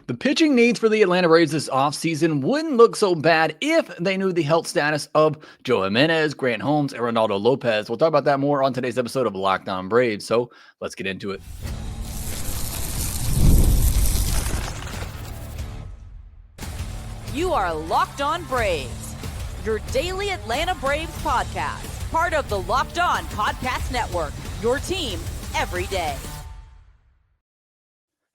The pitching needs for the Atlanta Braves this offseason wouldn't look so bad if they knew the health status of Joe Jimenez, Grant Holmes, and Reynaldo Lopez. We'll talk about that more on today's episode of Locked On Braves, so let's get into it. You are Locked On Braves, your daily Atlanta Braves podcast, part of the Locked On Podcast Network, your team every day.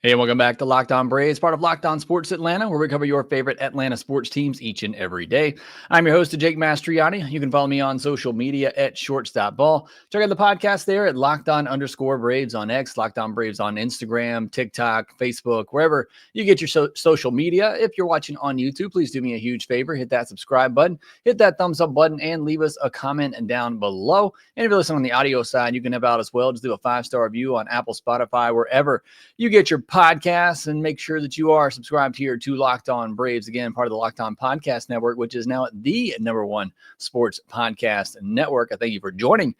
Hey, and welcome back to Locked On Braves, part of Locked On Sports Atlanta, where we cover your favorite Atlanta sports teams each and every day. I'm your host, Jake Mastroianni. You can follow me on social media at shortstopball. Check out the podcast there at LockedOn_Braves on X, Locked On Braves on Instagram, TikTok, Facebook, wherever you get your social media. If you're watching on YouTube, please do me a huge favor. Hit that subscribe button, hit that thumbs up button, and leave us a comment down below. And if you're listening on the audio side, you can help out as well. Just do a 5-star review on Apple, Spotify, wherever you get your podcasts, and make sure that you are subscribed here to Locked On Braves, again, part of the Locked On Podcast Network, which is now the #1 sports podcast network. I thank you for joining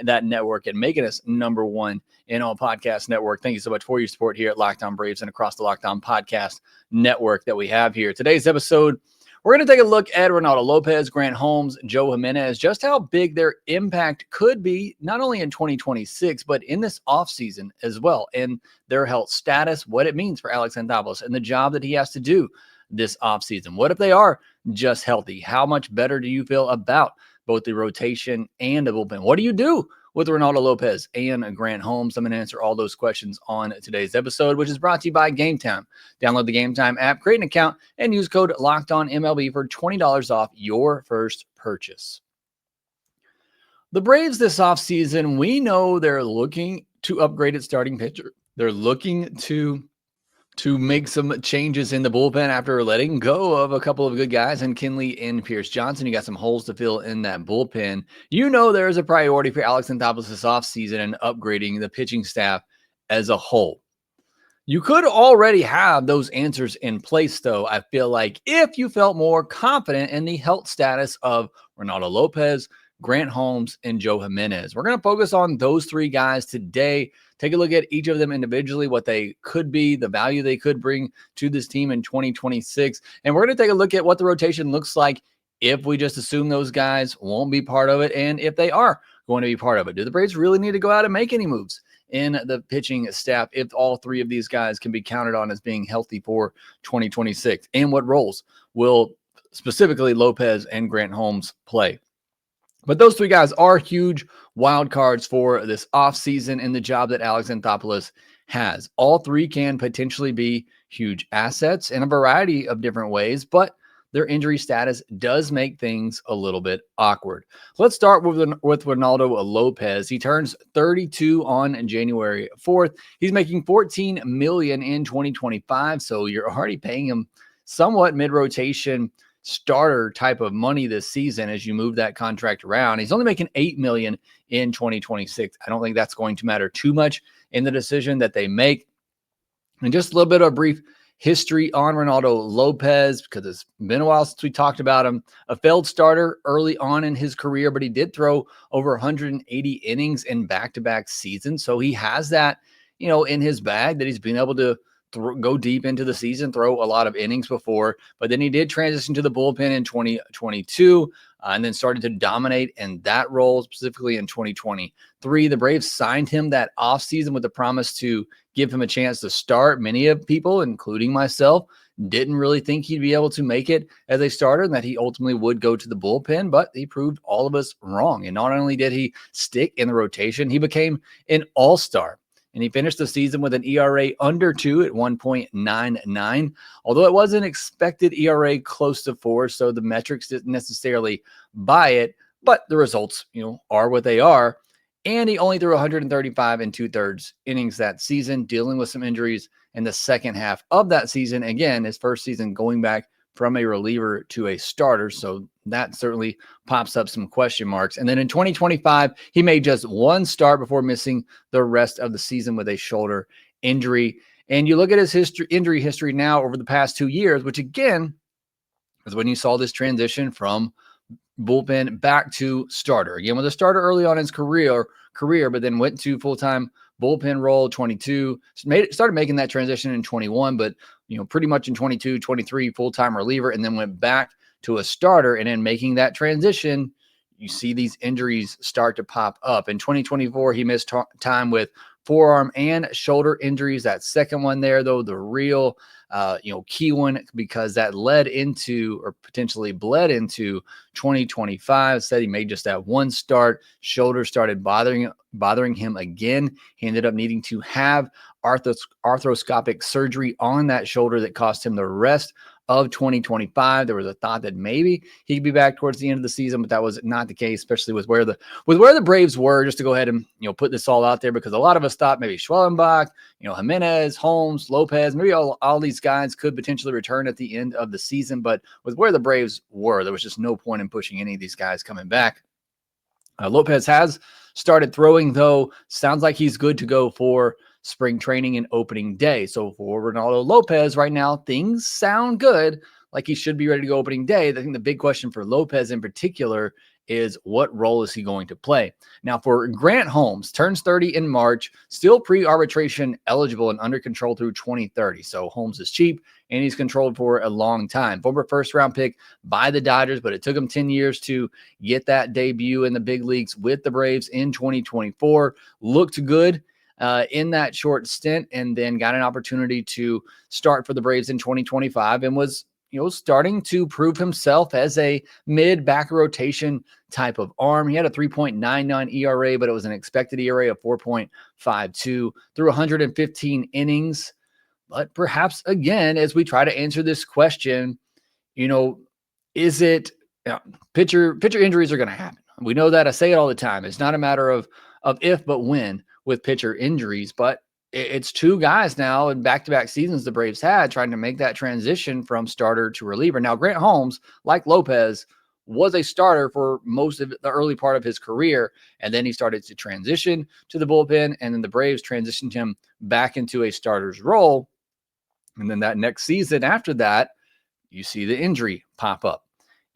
that network and making us #1 in all podcast network. Thank you so much for your support here at Locked On Braves and across the Locked On Podcast Network that we have here. Today's episode, we're going to take a look at Reynaldo Lopez, Grant Holmes, Joe Jimenez, just how big their impact could be, not only in 2026, but in this offseason as well, and their health status, what it means for Alex Anthopoulos and the job that he has to do this offseason. What if they are just healthy? How much better do you feel about both the rotation and the bullpen? What do you do with Reynaldo Lopez and Grant Holmes? I'm going to answer all those questions on today's episode, which is brought to you by Game Time. Download the Game Time app, create an account, and use code LOCKEDONMLB for $20 off your first purchase. The Braves this offseason, we know they're looking to upgrade its starting pitcher. They're looking to make some changes in the bullpen after letting go of a couple of good guys and Kinley and Pierce Johnson. You got some holes to fill in that bullpen. You know there is a priority for Alex Anthopoulos this offseason and upgrading the pitching staff as a whole. You could already have those answers in place, though, I feel like, if you felt more confident in the health status of Reynaldo Lopez, Grant Holmes, and Joe Jimenez. We're going to focus on those three guys today. Take a look at each of them individually, what they could be, the value they could bring to this team in 2026. And we're going to take a look at what the rotation looks like if we just assume those guys won't be part of it, and if they are going to be part of it. Do the Braves really need to go out and make any moves in the pitching staff if all three of these guys can be counted on as being healthy for 2026? And what roles will specifically Lopez and Grant Holmes play? But those three guys are huge wild cards for this offseason and the job that Alex Anthopoulos has. All three can potentially be huge assets in a variety of different ways, but their injury status does make things a little bit awkward. Let's start with Reynaldo Lopez. He turns 32 on January 4th. He's making $14 million in 2025, so you're already paying him somewhat mid-rotation starter type of money this season as you move that contract around. He's only making $8 million in 2026. I don't think that's going to matter too much in the decision that they make. And just a little bit of a brief history on Reynaldo Lopez, because it's been a while since we talked about him. A failed starter early on in his career, but he did throw over 180 innings in back-to-back seasons. So he has that, in his bag, that he's been able to go deep into the season, throw a lot of innings before, but then he did transition to the bullpen in 2022 and then started to dominate in that role, specifically in 2023. The Braves signed him that offseason with the promise to give him a chance to start. Many of people, including myself, didn't really think he'd be able to make it as a starter and that he ultimately would go to the bullpen, but he proved all of us wrong. And not only did he stick in the rotation, he became an all-star. And he finished the season with an ERA under 2 at 1.99, although it was an expected ERA close to 4, so the metrics didn't necessarily buy it, but the results, are what they are. And he only threw 135 2/3 innings that season, dealing with some injuries in the second half of that season. Again, his first season going back from a reliever to a starter. So that certainly pops up some question marks. And then in 2025, he made just one start before missing the rest of the season with a shoulder injury. And you look at his injury history now over the past 2 years, which again is when you saw this transition from bullpen back to starter. Again, was a starter early on in his career, career, but then went to full-time bullpen role 22, started making that transition in 21, but pretty much in 22, 23 full-time reliever, and then went back to a starter. And then making that transition, you see these injuries start to pop up. In 2024, he missed time with forearm and shoulder injuries. That second one there, though, the real key one, because that led into, or potentially bled into, 2025. Said he made just that one start. Shoulder started bothering him again. He ended up needing to have arthroscopic surgery on that shoulder that cost him the rest of 2025. There was a thought that maybe he could be back towards the end of the season, but that was not the case, especially with where the Braves were. Just to go ahead and put this all out there, because a lot of us thought maybe Schwellenbach, Jimenez, Holmes, Lopez, maybe all these guys could potentially return at the end of the season. But with where the Braves were, there was just no point in pushing any of these guys coming back. Lopez has started throwing, though. Sounds like he's good to go for spring training and opening day. So for Reynaldo Lopez right now, things sound good, like he should be ready to go opening day. I think the big question for Lopez in particular is, what role is he going to play? Now, for Grant Holmes, turns 30 in March, still pre-arbitration eligible and under control through 2030. So Holmes is cheap and he's controlled for a long time. Former first-round pick by the Dodgers, but it took him 10 years to get that debut in the big leagues with the Braves in 2024. Looked good in that short stint, and then got an opportunity to start for the Braves in 2025 and was starting to prove himself as a mid-back rotation type of arm. He had a 3.99 ERA, but it was an expected ERA of 4.52 through 115 innings. But perhaps, again, as we try to answer this question, is it pitcher injuries are going to happen? We know that. I say it all the time. It's not a matter of if, but when with pitcher injuries. But it's two guys now in back-to-back seasons the Braves had trying to make that transition from starter to reliever. Now, Grant Holmes, like Lopez, was a starter for most of the early part of his career, and then he started to transition to the bullpen, and then the Braves transitioned him back into a starter's role. And then that next season after that, you see the injury pop up.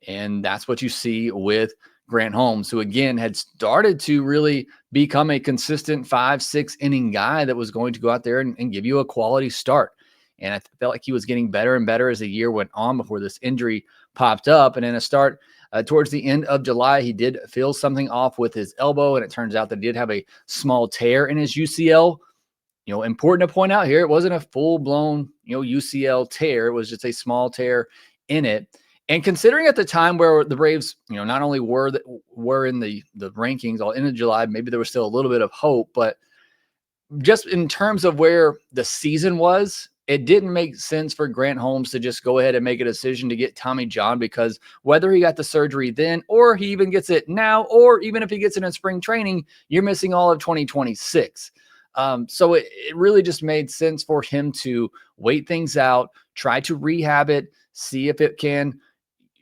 And that's what you see with Grant Holmes, who again had started to really become a consistent 5-6 inning guy that was going to go out there and give you a quality start. And I felt like he was getting better and better as the year went on before this injury popped up. And in a start towards the end of July, he did feel something off with his elbow, and it turns out that he did have a small tear in his UCL. Important to point out here, it wasn't a full-blown UCL tear. It was just a small tear in it. And considering at the time where the Braves, not only were in the rankings all into July, maybe there was still a little bit of hope, but just in terms of where the season was, it didn't make sense for Grant Holmes to just go ahead and make a decision to get Tommy John, because whether he got the surgery then, or he even gets it now, or even if he gets it in spring training, you're missing all of 2026. So it really just made sense for him to wait things out, try to rehab it, see if it can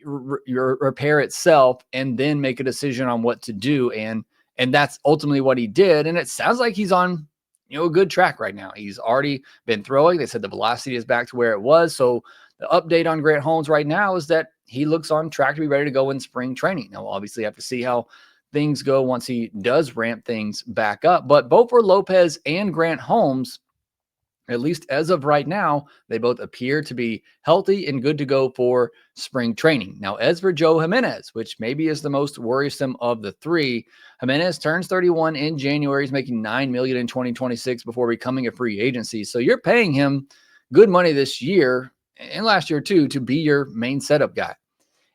repair itself, and then make a decision on what to do. And that's ultimately what he did. And it sounds like he's on, a good track right now. He's already been throwing. They said the velocity is back to where it was. So the update on Grant Holmes right now is that he looks on track to be ready to go in spring training. Now, we'll obviously have to see how things go once he does ramp things back up. But both for Lopez and Grant Holmes, at least as of right now, they both appear to be healthy and good to go for spring training. Now, as for Joe Jimenez, which maybe is the most worrisome of the three, Jimenez turns 31 in January. He's making $9 million in 2026 before becoming a free agency. So you're paying him good money this year and last year too to be your main setup guy.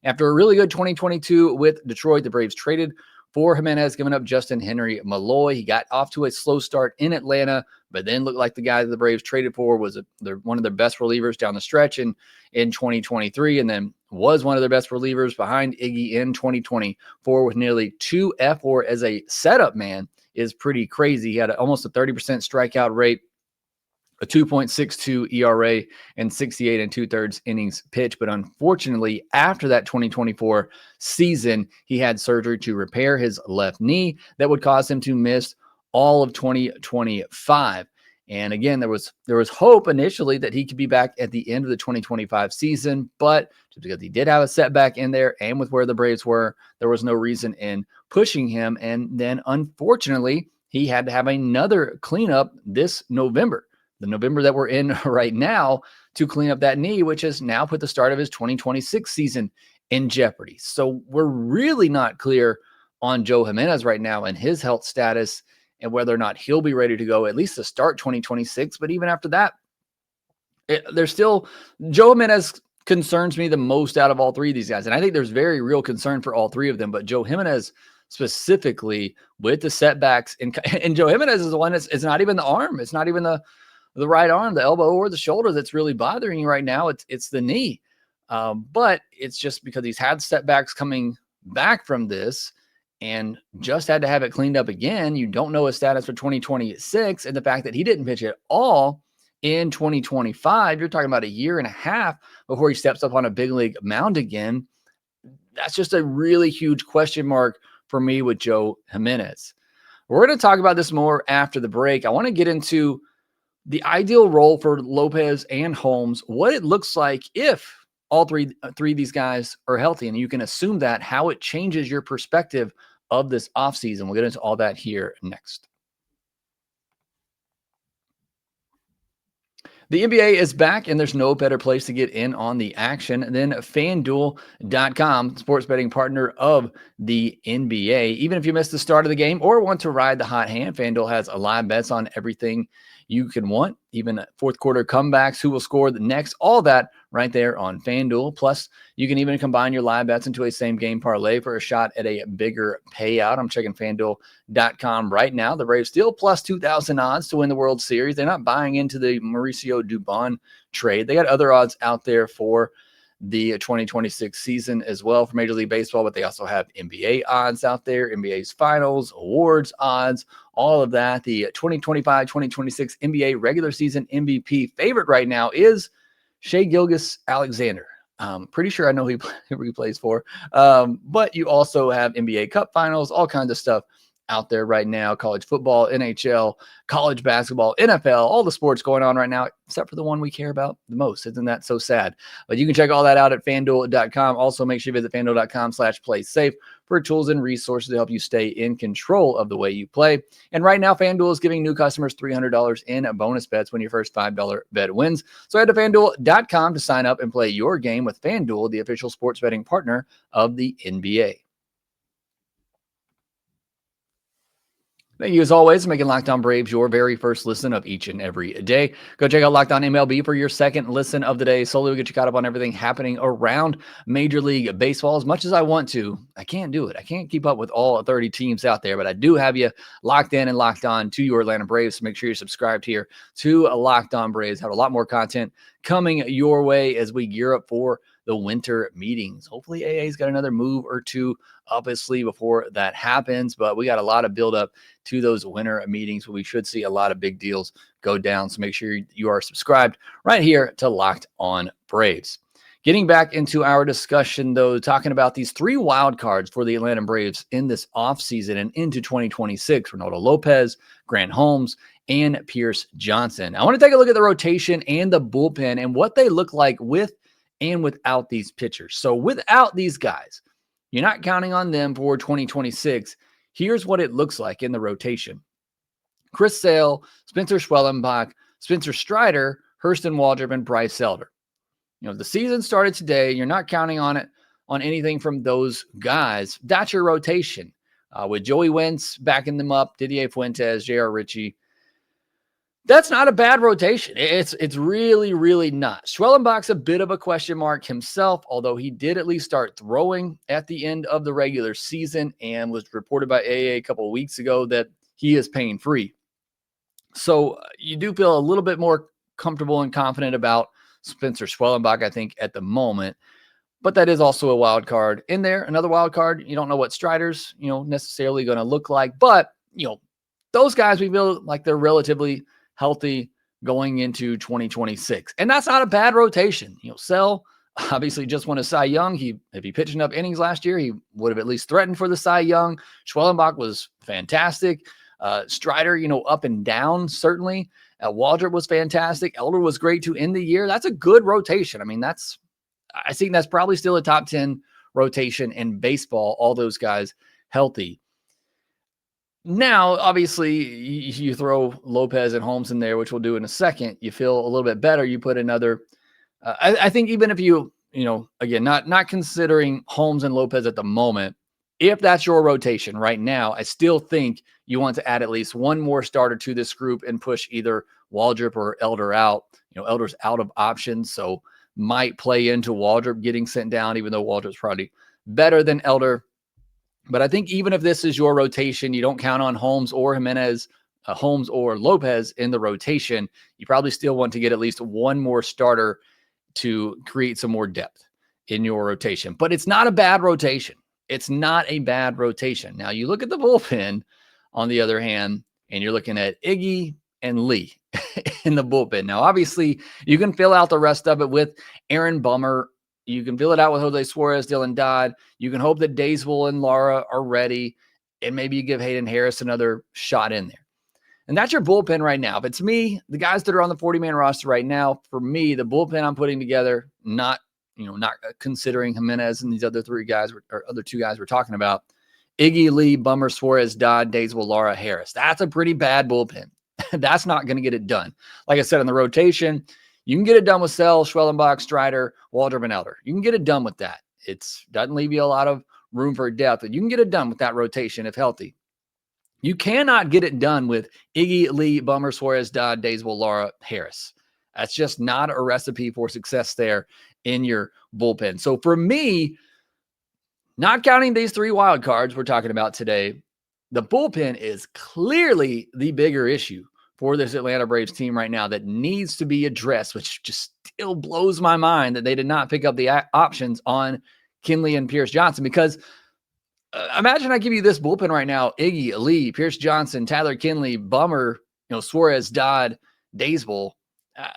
After a really good 2022 with Detroit, the Braves traded for Jimenez, giving up Justin Henry Malloy. He got off to a slow start in Atlanta, but then looked like the guy that the Braves traded for was one of their best relievers down the stretch in 2023, and then was one of their best relievers behind Iggy in 2024 with nearly 2 F4 as a setup man is pretty crazy. He had almost a 30% strikeout rate, a 2.62 ERA, and 68 2/3 innings pitched. But unfortunately, after that 2024 season, he had surgery to repair his left knee that would cause him to miss all of 2025. And again, there was hope initially that he could be back at the end of the 2025 season, but just because he did have a setback in there and with where the Braves were, there was no reason in pushing him. And then unfortunately, he had to have another cleanup this November, the November that we're in right now, to clean up that knee, which has now put the start of his 2026 season in jeopardy. So we're really not clear on Joe Jimenez right now and his health status and whether or not he'll be ready to go at least to start 2026. But even after that, there's still Joe Jimenez concerns me the most out of all three of these guys. And I think there's very real concern for all three of them. But Joe Jimenez specifically with the setbacks, and Joe Jimenez is the one it's not even the arm. It's not even the right arm, the elbow, or the shoulder that's really bothering you right now. It's the knee. But it's just because he's had setbacks coming back from this and just had to have it cleaned up again. You don't know his status for 2026. And the fact that he didn't pitch at all in 2025, you're talking about a year and a half before he steps up on a big league mound again. That's just a really huge question mark for me with Joe Jimenez. We're going to talk about this more after the break. I want to get into the ideal role for Lopez and Holmes, what it looks like if all three of these guys are healthy, and you can assume that, how it changes your perspective of this offseason. We'll get into all that here next. The NBA is back, and there's no better place to get in on the action than FanDuel.com, sports betting partner of the NBA. Even if you missed the start of the game or want to ride the hot hand, FanDuel has live bets on everything you can want, even fourth quarter comebacks, who will score the next, all that right there on FanDuel. Plus, you can even combine your live bets into a same game parlay for a shot at a bigger payout. I'm checking FanDuel.com right now. The Braves still plus 2,000 odds to win the World Series. They're not buying into the Mauricio Dubon trade. They got other odds out there for the 2026 season as well for Major League Baseball, but they also have NBA odds out there, NBA's finals, awards odds, all of that. The 2025-2026 NBA regular season MVP favorite right now is Shai Gilgeous-Alexander. Pretty sure I know who he plays for, but you also have NBA Cup finals, all kinds of stuff out there right now. College football, NHL, college basketball, NFL, all the sports going on right now, except for the one we care about the most. Isn't that so sad? But you can check all that out at FanDuel.com. Also, make sure you visit FanDuel.com/playsafe for tools and resources to help you stay in control of the way you play. And right now, FanDuel is giving new customers $300 in bonus bets when your first $5 bet wins. So head to FanDuel.com to sign up and play your game with FanDuel, the official sports betting partner of the NBA. Thank you, as always, for making Locked On Braves your very first listen of each and every day. Go check out Locked On MLB for your second listen of the day. Slowly we'll get you caught up on everything happening around Major League Baseball. As much as I want to, I can't do it. I can't keep up with all 30 teams out there, but I do have you locked in and locked on to your Atlanta Braves. So make sure you're subscribed here to Locked On Braves. Have a lot more content coming your way as we gear up for the winter meetings. Hopefully AA's got another move or two up his sleeve before that happens, but we got a lot of build up to those winter meetings where we should see a lot of big deals go down. So make sure you are subscribed right here to Locked On Braves. Getting back into our discussion, though, talking about these three wild cards for the Atlanta Braves in this offseason and into 2026, Reynaldo Lopez, Grant Holmes, and Pierce Johnson. I want to take a look at the rotation and the bullpen and what they look like with and without these pitchers. So without these guys, you're not counting on them for 2026. Here's what it looks like in the rotation. Chris Sale, Spencer Schwellenbach, Spencer Strider, Hurston Waldrop, and Bryce Elder. You know, the season started today. You're not counting on anything from those guys. That's your rotation. With Joey Wentz backing them up, Didier Fuentes, J.R. Ritchie. That's not a bad rotation. It's really, really not. Schwellenbach's a bit of a question mark himself, although he did at least start throwing at the end of the regular season and was reported by AA a couple of weeks ago that he is pain-free. So you do feel a little bit more comfortable and confident about Spencer Schwellenbach, I think, at the moment. But that is also a wild card in there. Another wild card, you don't know what Strider's, necessarily going to look like. But, those guys, we feel like they're relatively healthy going into 2026. And that's not a bad rotation. Sell obviously just won a Cy Young. If he pitched enough innings last year, he would have at least threatened for the Cy Young. Schwellenbach was fantastic. Strider, up and down, certainly. Waldrop was fantastic. Elder was great to end the year. That's a good rotation. I think that's probably still a top 10 rotation in baseball, all those guys healthy. Now, obviously, you throw Lopez and Holmes in there, which we'll do in a second. You feel a little bit better. You put another. I think even if again, not considering Holmes and Lopez at the moment, if that's your rotation right now, I still think you want to add at least one more starter to this group and push either Waldrop or Elder out. Elder's out of options, so might play into Waldrop getting sent down, even though Waldrop's probably better than Elder. But I think even if this is your rotation, you don't count on Holmes or Jimenez, Holmes or Lopez in the rotation, you probably still want to get at least one more starter to create some more depth in your rotation. But it's not a bad rotation. It's not a bad rotation. Now, you look at the bullpen, on the other hand, and you're looking at Iggy and Lee in the bullpen. Now, obviously, you can fill out the rest of it with Aaron Bummer. You can fill it out with Jose Suarez, Dylan Dodd. You can hope that Dayswell and Lara are ready, and maybe you give Hayden Harris another shot in there. And that's your bullpen right now. If it's me, the guys that are on the 40-man roster right now, for me, the bullpen I'm putting together, not considering Jimenez and these other three guys or other two guys we're talking about, Iggy, Lee, Bummer, Suarez, Dodd, Dayswell, Lara, Harris. That's a pretty bad bullpen. That's not going to get it done. Like I said, in the rotation, you can get it done with Sell, Schwellenbach, Strider, Waldrop, and Elder. You can get it done with that. It doesn't leave you a lot of room for depth, but you can get it done with that rotation if healthy. You cannot get it done with Iggy, Lee, Bummer, Suarez, Dodd, Dayswell, Lara, Harris. That's just not a recipe for success there in your bullpen. So for me, not counting these three wild cards we're talking about today, the bullpen is clearly the bigger issue for this Atlanta Braves team right now that needs to be addressed, which just still blows my mind that they did not pick up the options on Kinley and Pierce Johnson. Because imagine I give you this bullpen right now: Iggy, Lee, Pierce Johnson, Tyler Kinley, Bummer, Suarez, Dodd, Dayswell.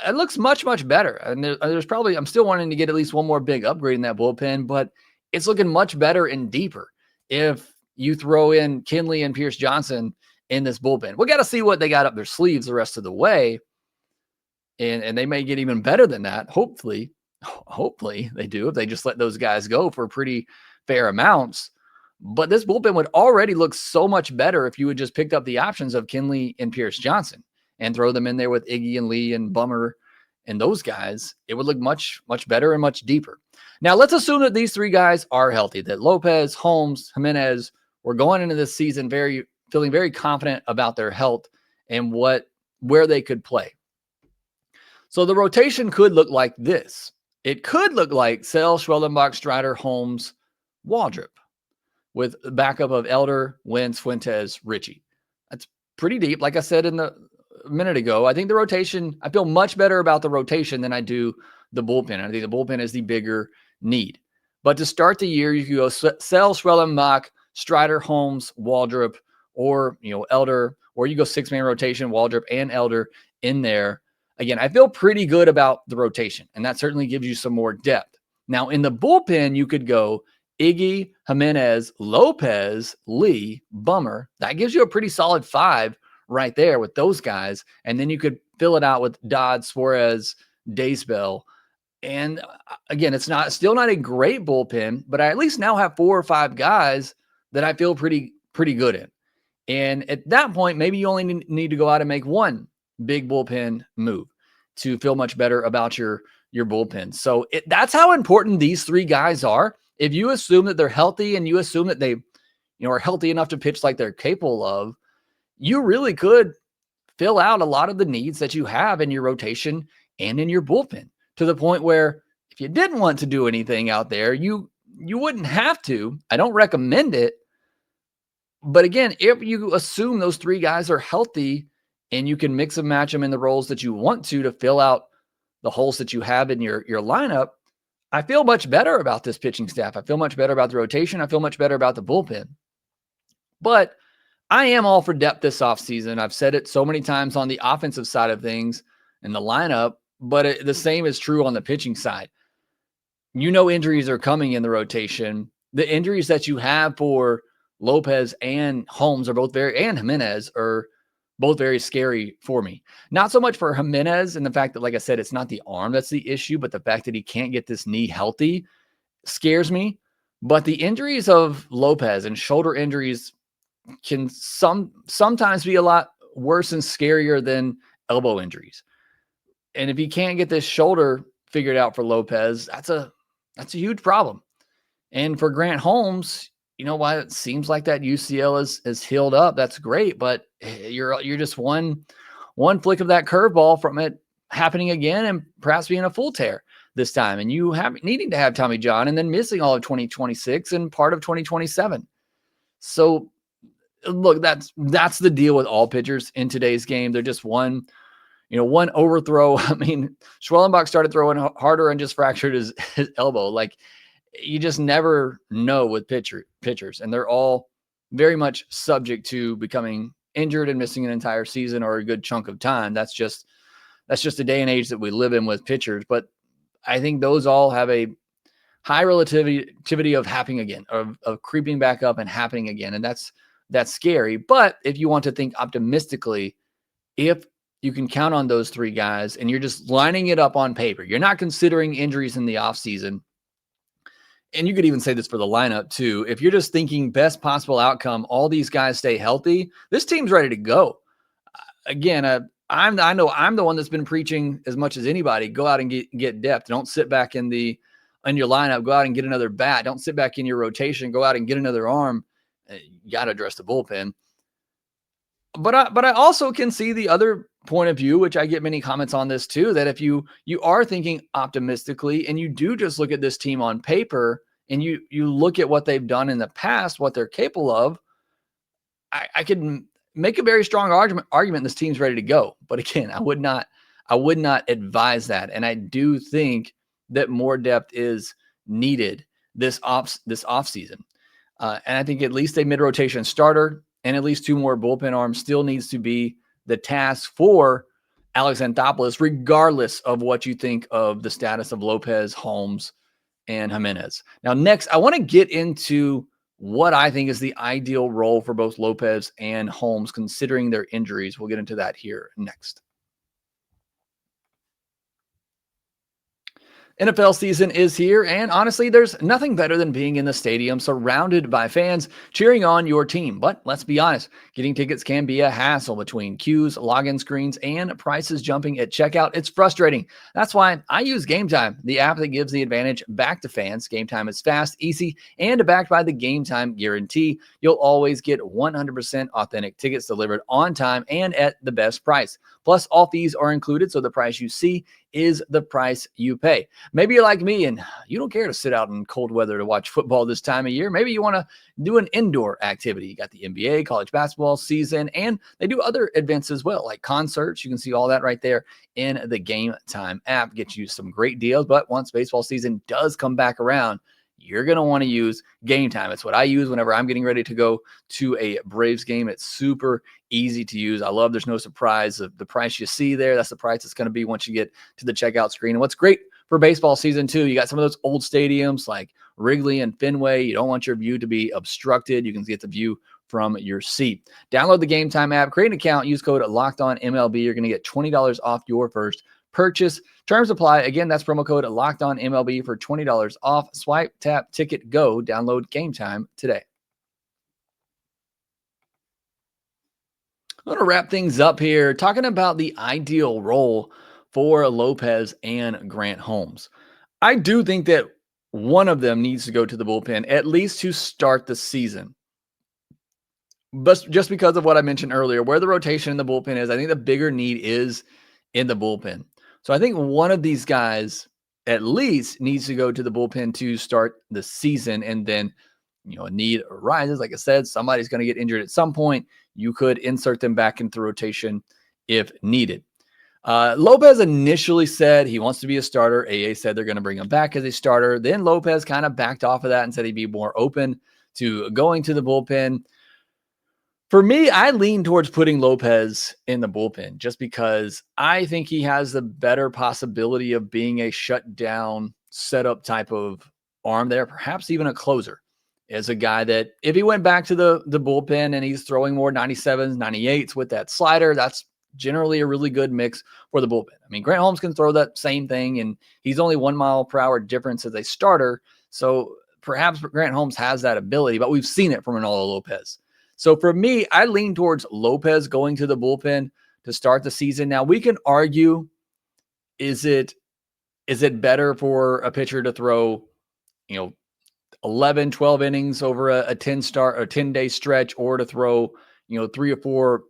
It looks much, much better. And there's probably, I'm still wanting to get at least one more big upgrade in that bullpen, but it's looking much better and deeper if you throw in Kinley and Pierce Johnson in this bullpen. We got to see what they got up their sleeves the rest of the way. And they may get even better than that. Hopefully they do, if they just let those guys go for pretty fair amounts. But this bullpen would already look so much better if you had just picked up the options of Kinley and Pierce Johnson and throw them in there with Iggy and Lee and Bummer and those guys. It would look much, much better and much deeper. Now, let's assume that these three guys are healthy, that Lopez, Holmes, Jimenez were going into this season feeling very confident about their health and where they could play. So the rotation could look like this. It could look like Sell, Schwellenbach, Strider, Holmes, Waldrop, with the backup of Elder, Wentz, Fuentes, Richie. That's pretty deep. Like I said a minute ago, I think the rotation, I feel much better about the rotation than I do the bullpen. I think the bullpen is the bigger need. But to start the year, you can go Sell, Schwellenbach, Strider, Holmes, Waldrop, or Elder, or you go 6-man rotation, Waldrop and Elder in there. Again, I feel pretty good about the rotation, and that certainly gives you some more depth. Now, in the bullpen, you could go Iggy, Jimenez, Lopez, Lee, Bummer. That gives you a pretty solid 5 right there with those guys. And then you could fill it out with Dodd, Suarez, Daysbell. And again, it's still not a great bullpen, but I at least now have 4 or 5 guys that I feel pretty good in. And at that point, maybe you only need to go out and make one big bullpen move to feel much better about your bullpen. So that's how important these 3 guys are. If you assume that they're healthy and you assume that they are healthy enough to pitch like they're capable of, you really could fill out a lot of the needs that you have in your rotation and in your bullpen, to the point where if you didn't want to do anything out there, you wouldn't have to. I don't recommend it. But again, if you assume those 3 guys are healthy and you can mix and match them in the roles that you want to fill out the holes that you have in your lineup, I feel much better about this pitching staff. I feel much better about the rotation. I feel much better about the bullpen. But I am all for depth this offseason. I've said it so many times on the offensive side of things in the lineup, but the same is true on the pitching side. Injuries are coming in the rotation. The injuries that you have for Lopez and Holmes and Jimenez are both very scary for me. Not so much for Jimenez and the fact that, like I said, it's not the arm that's the issue, but the fact that he can't get this knee healthy scares me. But the injuries of Lopez and shoulder injuries can sometimes be a lot worse and scarier than elbow injuries. And if you can't get this shoulder figured out for Lopez, that's a huge problem. And for Grant Holmes, while it seems like that UCL is healed up, that's great, but you're just one flick of that curveball from it happening again and perhaps being a full tear this time, and you needing to have Tommy John and then missing all of 2026 and part of 2027. So look, that's the deal with all pitchers in today's game. They're just one overthrow. I mean, Schwellenbach started throwing harder and just fractured his elbow. Like, you just never know with pitchers, and they're all very much subject to becoming injured and missing an entire season or a good chunk of time. That's just a day and age that we live in with pitchers. But I think those all have a high relativity of happening again, of creeping back up and happening again. And that's scary. But if you want to think optimistically, if you can count on those three guys and you're just lining it up on paper, you're not considering injuries in the offseason. And you could even say this for the lineup too. If you're just thinking best possible outcome, all these guys stay healthy, this team's ready to go. Again, I know I'm the one that's been preaching as much as anybody. Go out and get depth. Don't sit back in your lineup. Go out and get another bat. Don't sit back in your rotation. Go out and get another arm. You got to address the bullpen. But I also can see the other point of view, which I get many comments on this too, that if you are thinking optimistically and you do just look at this team on paper and you look at what they've done in the past, what they're capable of, I could make a very strong argument this team's ready to go. But again, I would not advise that. And I do think that more depth is needed this off season. And I think at least a mid-rotation starter and at least two more bullpen arms still needs to be the task for Alex Anthopoulos, regardless of what you think of the status of Lopez, Holmes, and Jimenez. Now, next, I want to get into what I think is the ideal role for both Lopez and Holmes, considering their injuries. We'll get into that here next. NFL season is here, and honestly, there's nothing better than being in the stadium surrounded by fans cheering on your team. But let's be honest, getting tickets can be a hassle between queues, login screens, and prices jumping at checkout. It's frustrating. That's why I use Game Time, the app that gives the advantage back to fans. Game Time is fast, easy, and backed by the Game Time guarantee. You'll always get 100% authentic tickets delivered on time and at the best price. Plus, all fees are included, so the price you see is the price you pay. Maybe you're like me and you don't care to sit out in cold weather to watch football this time of year. Maybe you want to do an indoor activity. You got the NBA, college basketball season, and they do other events as well, like concerts. You can see all that right there in the Game Time app. Get you some great deals, but once baseball season does come back around, you're going to want to use Game Time. It's what I use whenever I'm getting ready to go to a Braves game. It's super easy to use. I love there's no surprise. The price you see there, that's the price it's going to be once you get to the checkout screen. And what's great for baseball season too, you got some of those old stadiums like Wrigley and Fenway. You don't want your view to be obstructed. You can get the view from your seat. Download the Game Time app, create an account, use code LOCKEDONMLB. You're going to get $20 off your first purchase. Terms apply. Again, that's promo code LOCKEDONMLB for $20 off. Swipe, tap, ticket, go. Download Game Time today. I'm going to wrap things up here talking about the ideal role for Lopez and Grant Holmes. I do think that one of them needs to go to the bullpen, at least to start the season. But just because of what I mentioned earlier, where the rotation in the bullpen is, I think the bigger need is in the bullpen. So I think one of these guys at least needs to go to the bullpen to start the season. And then, a need arises. Like I said, somebody's going to get injured at some point. You could insert them back into rotation if needed. Lopez initially said he wants to be a starter. AA said they're going to bring him back as a starter. Then Lopez kind of backed off of that and said he'd be more open to going to the bullpen. For me, I lean towards putting Lopez in the bullpen just because I think he has the better possibility of being a shutdown setup type of arm there, perhaps even a closer. As a guy that if he went back to the bullpen and he's throwing more 97s, 98s with that slider, that's generally a really good mix for the bullpen. I mean, Grant Holmes can throw that same thing, and he's only 1 mile per hour difference as a starter. So perhaps Grant Holmes has that ability, but we've seen it from Reynaldo Lopez. So for me, I lean towards Lopez going to the bullpen to start the season. Now we can argue, is it better for a pitcher to throw, 11, 12 innings over a 10-day stretch, or to throw, 3 or 4,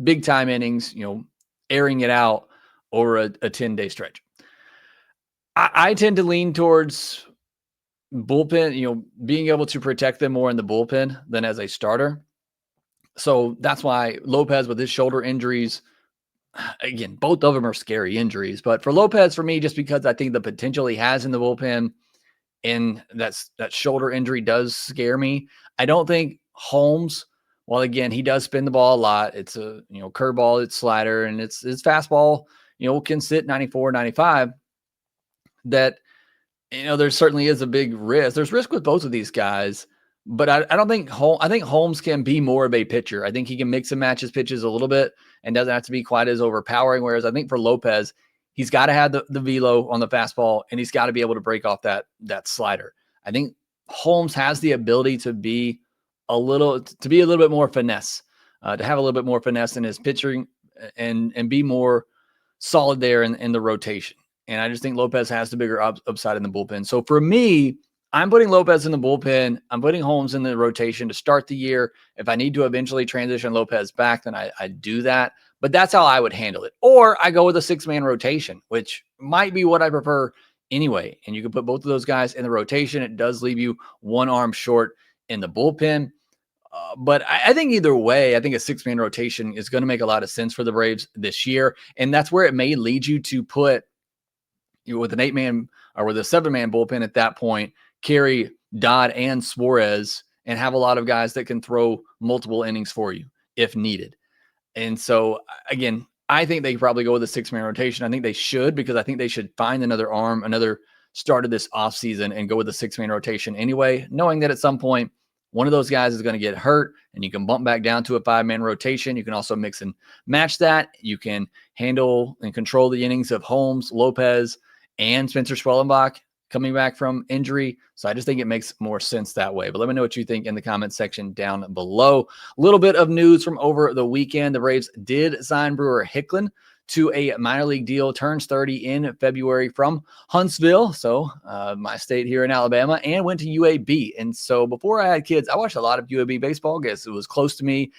big time innings, airing it out over a 10-day stretch? I tend to lean towards bullpen, being able to protect them more in the bullpen than as a starter. So that's why Lopez, with his shoulder injuries, again, both of them are scary injuries. But for Lopez, for me, just because I think the potential he has in the bullpen and that shoulder injury does scare me. I don't think Holmes, well, again, he does spin the ball a lot. It's a, curveball, it's slider, and it's fastball, can sit 94, 95. That, there certainly is a big risk. There's risk with both of these guys, but I don't think I think Holmes can be more of a pitcher. I think he can mix and match his pitches a little bit and doesn't have to be quite as overpowering. Whereas I think for Lopez, he's got to have the velo on the fastball, and he's got to be able to break off that slider. I think Holmes has the ability to be a little bit more finesse, to have a little bit more finesse in his pitching and be more solid there in the rotation. And I just think Lopez has the bigger upside in the bullpen. So for me, I'm putting Lopez in the bullpen. I'm putting Holmes in the rotation to start the year. If I need to eventually transition Lopez back, then I do that. But that's how I would handle it. Or I go with a 6-man rotation, which might be what I prefer anyway. And you can put both of those guys in the rotation. It does leave you one arm short in the bullpen. But I think either way, I think a 6-man rotation is going to make a lot of sense for the Braves this year. And that's where it may lead you to put, with an 8-man or with a 7-man bullpen at that point, carry Dodd and Suarez and have a lot of guys that can throw multiple innings for you if needed. And so, again, I think they probably go with a 6-man rotation. I think they should, because I think they should find another arm, another start of this offseason, and go with a 6-man rotation anyway, knowing that at some point, one of those guys is going to get hurt, and you can bump back down to a 5-man rotation. You can also mix and match that. You can handle and control the innings of Holmes, Lopez, and Spencer Schwellenbach coming back from injury. So I just think it makes more sense that way. But let me know what you think in the comment section down below. A little bit of news from over the weekend. The Braves did sign Brewer Hicklin to a minor league deal, turns 30 in February from Huntsville, so my state here in Alabama, and went to UAB. And so before I had kids, I watched a lot of UAB baseball. I guess it was close to me.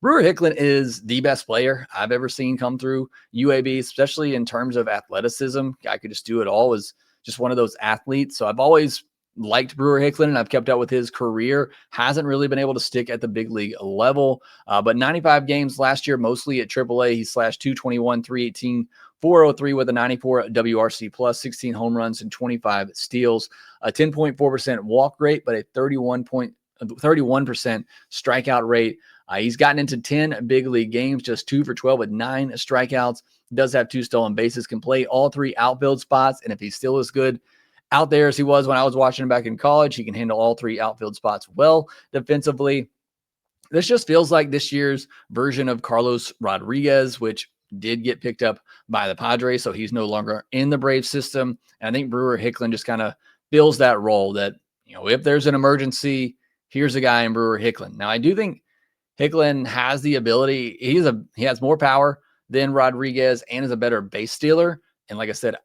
Brewer Hicklin is the best player I've ever seen come through UAB, especially in terms of athleticism. Guy could just do it all. Was just one of those athletes. So I've always liked Brewer Hicklin, and I've kept up with his career. Hasn't really been able to stick at the big league level, but 95 games last year, mostly at AAA. He slashed 221, 318, 403 with a 94 WRC plus, 16 home runs and 25 steals, a 10.4% walk rate, but a 31% strikeout rate. He's gotten into 10 big league games, just 2 for 12 with 9 strikeouts. Does have 2 stolen bases, can play all 3 outfield spots. And if he's still as good out there as he was when I was watching him back in college, he can handle all 3 outfield spots well defensively. This just feels like this year's version of Carlos Rodriguez, which did get picked up by the Padres, so he's no longer in the Braves system. And I think Brewer Hicklin just kind of fills that role that, if there's an emergency, here's a guy in Brewer Hicklin. Now, I do think Hicklin has the ability. He has more power than Rodriguez and is a better base stealer. And like I said,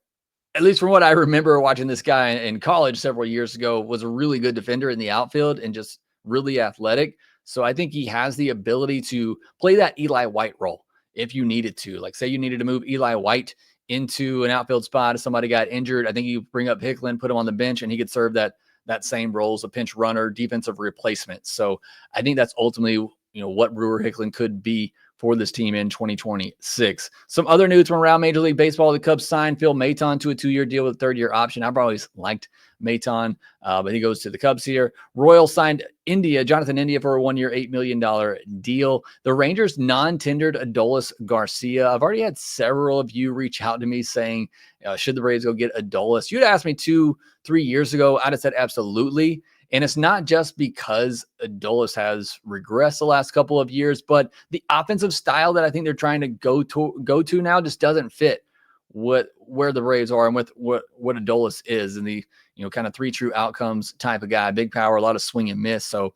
at least from what I remember watching this guy in college several years ago, was a really good defender in the outfield and just really athletic. So I think he has the ability to play that Eli White role if you needed to. Like, say you needed to move Eli White into an outfield spot if somebody got injured. I think you bring up Hicklin, put him on the bench, and he could serve that same role as a pinch runner, defensive replacement. So I think that's ultimately what Brewer Hicklin could be for this team in 2026. Some other news from around Major League Baseball. The Cubs signed Phil Maton to a 2-year deal with a 3rd-year option. I've always liked Maton, but he goes to the Cubs here. Royals signed Jonathan India for a 1-year, $8 million deal. The Rangers non-tendered Adolis Garcia. I've already had several of you reach out to me saying, should the Braves go get Adolis? You'd asked me 2-3 years ago. I'd have said absolutely. And it's not just because Adolis has regressed the last couple of years, but the offensive style that I think they're trying to go to now just doesn't fit where the Braves are and with what Adolis is, and the kind of 3 true outcomes type of guy, big power, a lot of swing and miss. So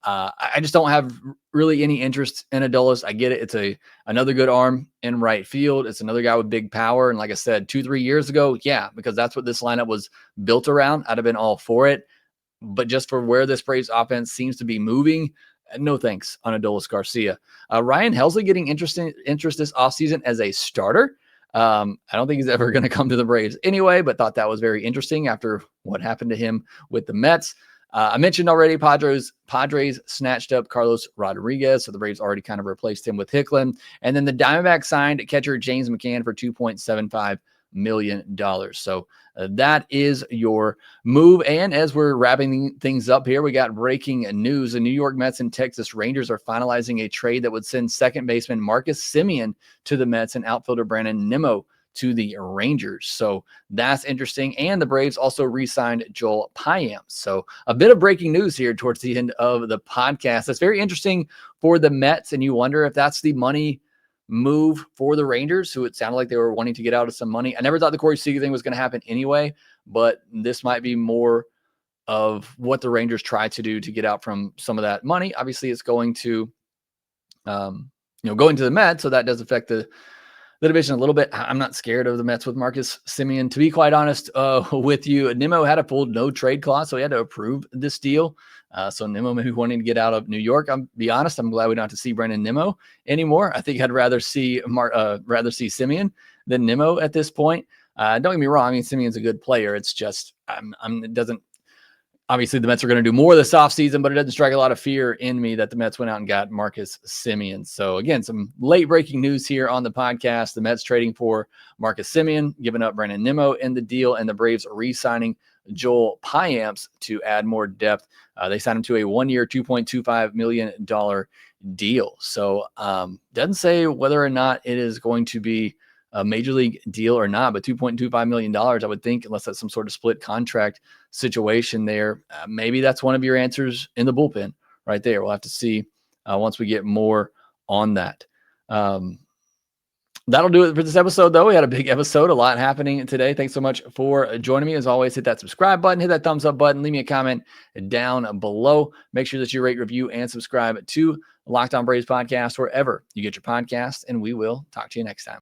I just don't have really any interest in Adolis. I get it. It's another good arm in right field. It's another guy with big power. And like I said, 2-3 years ago, yeah, because that's what this lineup was built around. I'd have been all for it. But just for where this Braves offense seems to be moving, no thanks on Adolis Garcia. Ryan Helsley getting interest this offseason as a starter. I don't think he's ever going to come to the Braves anyway, but thought that was very interesting after what happened to him with the Mets. I mentioned already Padres snatched up Carlos Rodriguez, so the Braves already kind of replaced him with Hicklin. And then the Diamondbacks signed catcher James McCann for $2.75 million. So that is your move. And as we're wrapping things up here, we got breaking news. The New York Mets and Texas Rangers are finalizing a trade that would send second baseman Marcus Semien to the Mets and outfielder Brandon Nimmo to the Rangers. So that's interesting. And the Braves also re-signed Joel Payamps. So a bit of breaking news here towards the end of the podcast. That's very interesting for the Mets. And you wonder if that's the money move for the Rangers, who it sounded like they were wanting to get out of some money. I never thought the Corey Seager thing was going to happen anyway, but this might be more of what the Rangers try to do to get out from some of that money. Obviously it's going to, going to the Mets. So that does affect the division a little bit. I'm not scared of the Mets with Marcus Semien, to be quite honest with you. Nimmo had a full no trade clause, so he had to approve this deal. So Nimmo maybe wanting to get out of New York. I'm be honest, I'm glad we don't have to see Brandon Nimmo anymore. I think I'd rather see Semien than Nimmo at this point. Don't get me wrong. I mean, Semien's a good player. It's just it doesn't. Obviously, the Mets are going to do more this offseason, but it doesn't strike a lot of fear in me that the Mets went out and got Marcus Semien. So, again, some late breaking news here on the podcast. The Mets trading for Marcus Semien, giving up Brandon Nimmo in the deal, and the Braves re-signing Joel Payamps to add more depth. They signed him to a one-year, $2.25 million deal. So, doesn't say whether or not it is going to be a major league deal or not, but $2.25 million, I would think, unless that's some sort of split contract situation there. Maybe that's one of your answers in the bullpen right there. We'll have to see once we get more on that. That'll do it for this episode, though. We had a big episode, a lot happening today. Thanks so much for joining me. As always, hit that subscribe button, hit that thumbs up button, leave me a comment down below. Make sure that you rate, review, and subscribe to Locked On Braves podcast wherever you get your podcast, and we will talk to you next time.